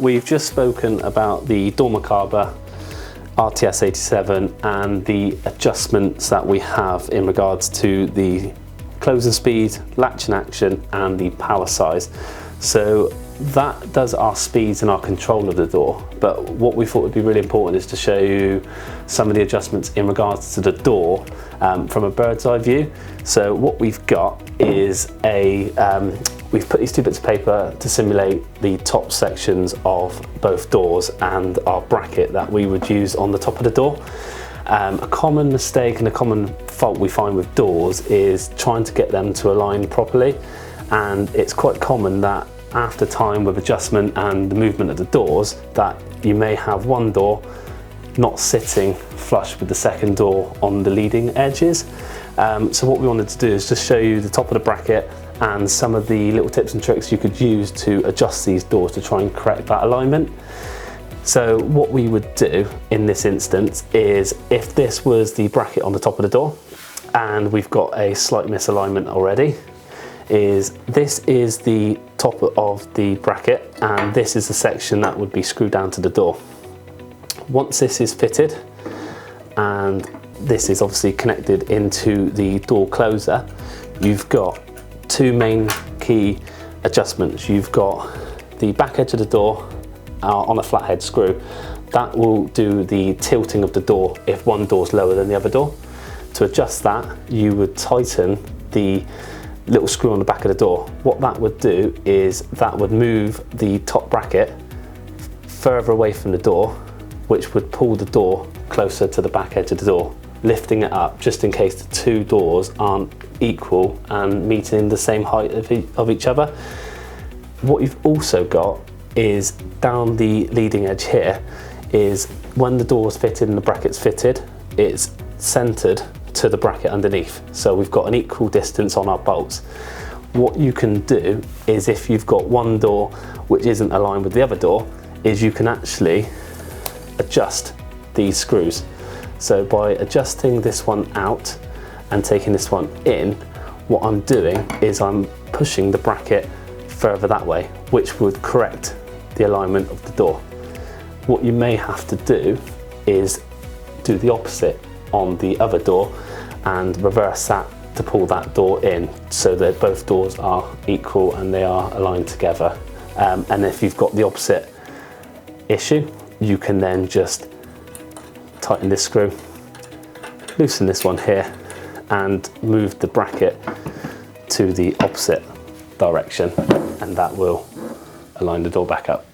we've just spoken about the dormakaba, RTS87 and the adjustments that we have in regards to the closing speed, latch in action and the power size. So that does our speeds and our control of the door, but what we thought would be really important is to show you some of the adjustments in regards to the door from a bird's eye view. So what we've got is we've put these two bits of paper to simulate the top sections of both doors and our bracket that we would use on the top of the door. A common mistake and a common fault we find with doors is trying to get them to align properly, and it's quite common that after time with adjustment and the movement of the doors that you may have one door not sitting flush with the second door on the leading edges. So what we wanted to do is just show you the top of the bracket and some of the little tips and tricks you could use to adjust these doors to try and correct that alignment. So what we would do in this instance is, if this was the bracket on the top of the door and we've got a slight misalignment already, this is the top of the bracket and this is the section that would be screwed down to the door. Once this is fitted and this is obviously connected into the door closer, you've got two main key adjustments. You've got the back edge of the door on a flathead screw. That will do the tilting of the door if one door is lower than the other door. To adjust that, you would tighten the little screw on the back of the door. What that would do is that would move the top bracket further away from the door, which would pull the door closer to the back edge of the door, lifting it up just in case the two doors aren't equal and meeting the same height of each other. What you've also got is down the leading edge here is when the door is fitted and the bracket's fitted, it's centered to the bracket underneath. So we've got an equal distance on our bolts. What you can do is, if you've got one door which isn't aligned with the other door, is you can actually adjust these screws. So by adjusting this one out and taking this one in, what I'm doing is I'm pushing the bracket further that way, which would correct the alignment of the door. What you may have to do is do the opposite on the other door and reverse that to pull that door in so that both doors are equal and they are aligned together. And if you've got the opposite issue, you can then just tighten this screw, loosen this one here and move the bracket to the opposite direction, and that will align the door back up.